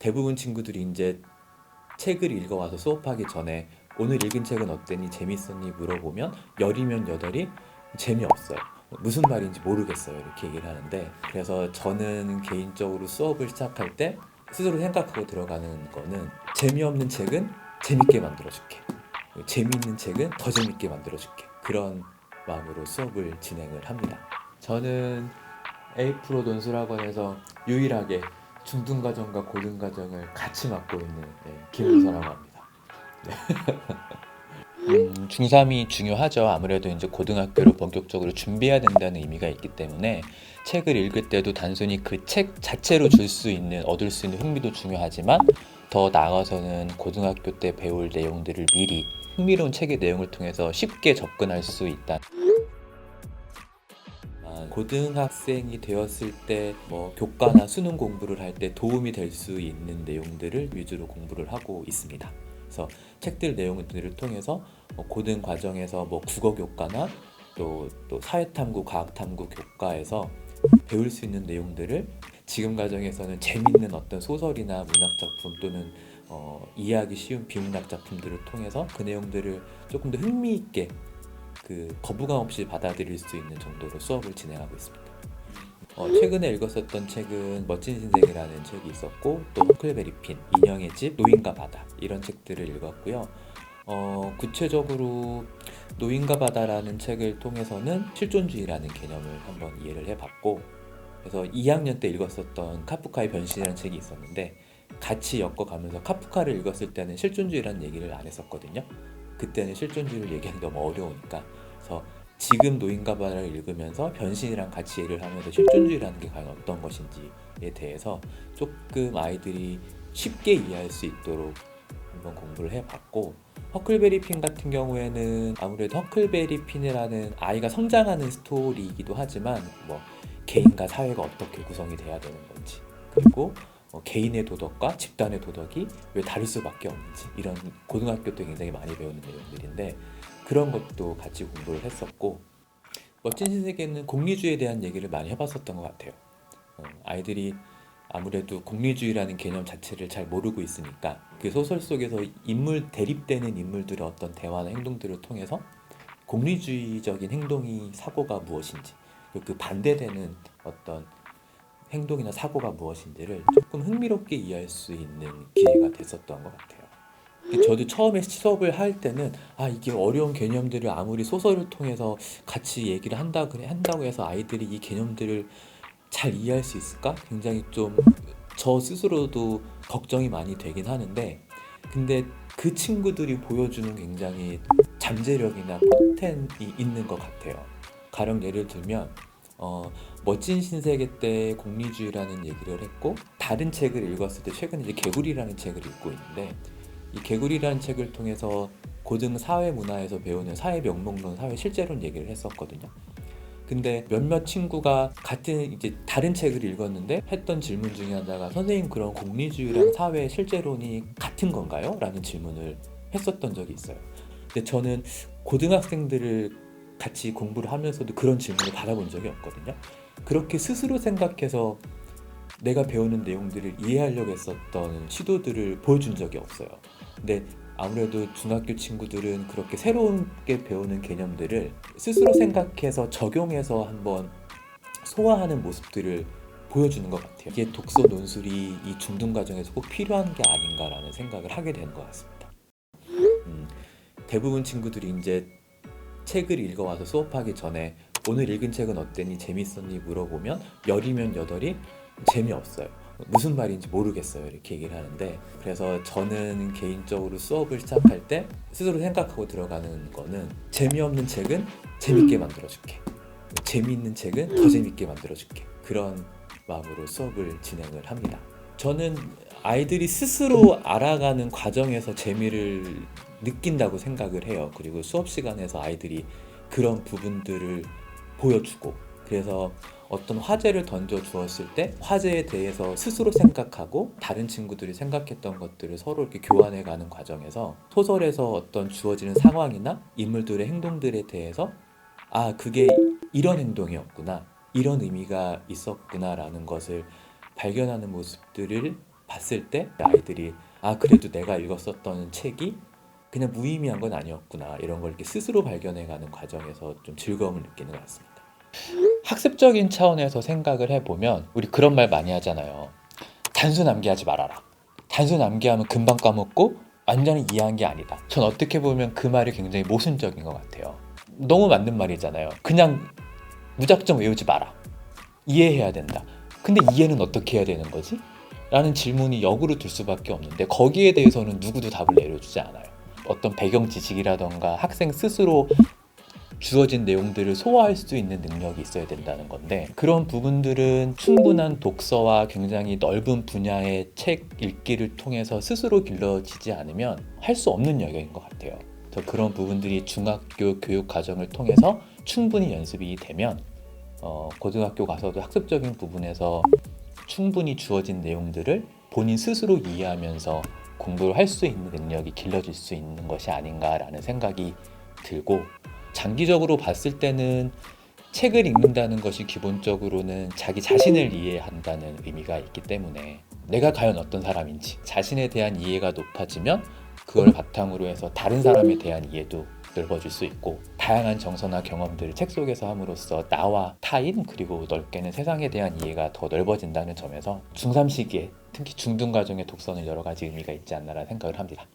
대부분 친구들이 이제 책을 읽어와서 수업하기 전에 오늘 읽은 책은 어땠니? 재밌었니? 물어보면 열이면 여덟이 재미없어요. 무슨 말인지 모르겠어요. 이렇게 얘기를 하는데, 그래서 저는 개인적으로 수업을 시작할 때 스스로 생각하고 들어가는 거는 재미없는 책은 재밌게 만들어줄게. 재미있는 책은 더 재밌게 만들어줄게. 그런 마음으로 수업을 진행을 합니다. 저는 에이프로 논술학원에서 유일하게 중등과정과 고등과정을 같이 맡고 있는 김은서라고 합니다. 중3이 중요하죠. 아무래도 이제 고등학교를 본격적으로 준비해야 된다는 의미가 있기 때문에 책을 읽을 때도 단순히 그 책 자체로 줄 수 있는, 얻을 수 있는 흥미도 중요하지만 더 나아가서는 고등학교 때 배울 내용들을 미리 흥미로운 책의 내용을 통해서 쉽게 접근할 수 있다. 고등학생이 되었을 때 뭐 교과나 수능 공부를 할 때 도움이 될 수 있는 내용들을 위주로 공부를 하고 있습니다. 그래서 책들 내용들을 통해서 고등 과정에서 뭐 국어 교과나 또 사회탐구, 과학탐구 교과에서 배울 수 있는 내용들을 지금 과정에서는 재밌는 어떤 소설이나 문학 작품 또는 이해하기 쉬운 비문학 작품들을 통해서 그 내용들을 조금 더 흥미있게 거부감 없이 받아들일 수 있는 정도로 수업을 진행하고 있습니다. 최근에 읽었었던 책은 멋진 신세계라는 책이 있었고, 또 허클베리핀, 인형의 집, 노인과 바다 이런 책들을 읽었고요. 구체적으로 노인과 바다라는 책을 통해서는 실존주의라는 개념을 한번 이해를 해봤고, 그래서 2학년 때 읽었었던 카프카의 변신이라는 책이 있었는데 같이 엮어가면서 카프카를 읽었을 때는 실존주의라는 얘기를 안 했었거든요. 그때는 실존주의를 얘기하기 너무 어려우니까. 그래서 지금 노인과 바다를 읽으면서 변신이랑 같이 얘기를 하면서 실존주의라는 게 과연 어떤 것인지에 대해서 조금 아이들이 쉽게 이해할 수 있도록 한번 공부를 해봤고, 허클베리핀 같은 경우에는 아무래도 허클베리핀이라는 아이가 성장하는 스토리이기도 하지만 뭐 개인과 사회가 어떻게 구성이 돼야 되는 건지, 그리고 개인의 도덕과 집단의 도덕이 왜 다를 수밖에 없는지, 이런 고등학교 때 굉장히 많이 배우는 내용들인데 그런 것도 같이 공부를 했었고, 멋진 신세계는 공리주의에 대한 얘기를 많이 해봤었던 것 같아요. 아이들이 아무래도 공리주의라는 개념 자체를 잘 모르고 있으니까 그 소설 속에서 대립되는 인물들의 어떤 대화나 행동들을 통해서 공리주의적인 행동이 사고가 무엇인지, 그리고 그 반대되는 어떤 행동이나 사고가 무엇인지를 조금 흥미롭게 이해할 수 있는 기회가 됐었던 것 같아요. 저도 처음에 수업을 할 때는 이게 어려운 개념들을 아무리 소설을 통해서 같이 얘기를 한다고 해서 아이들이 이 개념들을 잘 이해할 수 있을까? 굉장히 좀 저 스스로도 걱정이 많이 되긴 하는데, 근데 그 친구들이 보여주는 굉장히 잠재력이나 포텐이 있는 것 같아요. 가령 예를 들면 멋진 신세계 때 공리주의라는 얘기를 했고, 다른 책을 읽었을 때 최근에 이제 개구리라는 책을 읽고 있는데, 이 개구리라는 책을 통해서 고등 사회 문화에서 배우는 사회 명목론, 사회 실제론 얘기를 했었거든요. 근데 몇몇 친구가 같은 이제 다른 책을 읽었는데 했던 질문 중에 하나가, 선생님 그럼 공리주의랑 사회 실제론이 같은 건가요? 라는 질문을 했었던 적이 있어요. 근데 저는 고등학생들을 같이 공부를 하면서도 그런 질문을 받아본 적이 없거든요. 그렇게 스스로 생각해서 내가 배우는 내용들을 이해하려고 했었던 시도들을 보여준 적이 없어요. 근데 아무래도 중학교 친구들은 그렇게 새롭게 배우는 개념들을 스스로 생각해서 적용해서 한번 소화하는 모습들을 보여주는 것 같아요. 이게 독서 논술이 이 중등 과정에서 꼭 필요한 게 아닌가라는 생각을 하게 되는 것 같습니다. 대부분 친구들이 이제 책을 읽어와서 수업하기 전에 오늘 읽은 책은 어땠니? 재밌었니? 물어보면 열이면 여덟이 재미없어요. 무슨 말인지 모르겠어요. 이렇게 얘기를 하는데, 그래서 저는 개인적으로 수업을 시작할 때 스스로 생각하고 들어가는 거는 재미없는 책은 재밌게 만들어줄게. 재미있는 책은 더 재밌게 만들어줄게. 그런 마음으로 수업을 진행을 합니다. 저는 아이들이 스스로 알아가는 과정에서 재미를 느낀다고 생각을 해요. 그리고 수업 시간에서 아이들이 그런 부분들을 보여주고, 그래서 어떤 화제를 던져 주었을 때 화제에 대해서 스스로 생각하고 다른 친구들이 생각했던 것들을 서로 이렇게 교환해 가는 과정에서 소설에서 어떤 주어지는 상황이나 인물들의 행동들에 대해서 그게 이런 행동이었구나, 이런 의미가 있었구나라는 것을 발견하는 모습들을 봤을 때 아이들이 아 그래도 내가 읽었었던 책이 그냥 무의미한 건 아니었구나 이런 걸 이렇게 스스로 발견해가는 과정에서 좀 즐거움을 느끼는 것 같습니다. 학습적인 차원에서 생각을 해보면 우리 그런 말 많이 하잖아요. 단순 암기하지 말아라. 단순 암기하면 금방 까먹고 완전히 이해한 게 아니다. 전 어떻게 보면 그 말이 굉장히 모순적인 것 같아요. 너무 맞는 말이잖아요. 그냥 무작정 외우지 마라. 이해해야 된다. 근데 이해는 어떻게 해야 되는 거지? 라는 질문이 역으로 들 수밖에 없는데 거기에 대해서는 누구도 답을 내려주지 않아요. 어떤 배경 지식이라던가 학생 스스로 주어진 내용들을 소화할 수 있는 능력이 있어야 된다는 건데 그런 부분들은 충분한 독서와 굉장히 넓은 분야의 책 읽기를 통해서 스스로 길러지지 않으면 할 수 없는 영역인 것 같아요. 그래서 그런 부분들이 중학교 교육 과정을 통해서 충분히 연습이 되면 고등학교 가서도 학습적인 부분에서 충분히 주어진 내용들을 본인 스스로 이해하면서 공부를 할 수 있는 능력이 길러질 수 있는 것이 아닌가라는 생각이 들고 장기적으로 봤을 때는 책을 읽는다는 것이 기본적으로는 자기 자신을 이해한다는 의미가 있기 때문에 내가 과연 어떤 사람인지 자신에 대한 이해가 높아지면 그걸 바탕으로 해서 다른 사람에 대한 이해도 넓어질 수 있고 다양한 정서나 경험들을 책 속에서 함으로써 나와 타인 그리고 넓게는 세상에 대한 이해가 더 넓어진다는 점에서 중3 시기에 특히 중등 과정의 독서는 여러 가지 의미가 있지 않나라는 생각을 합니다.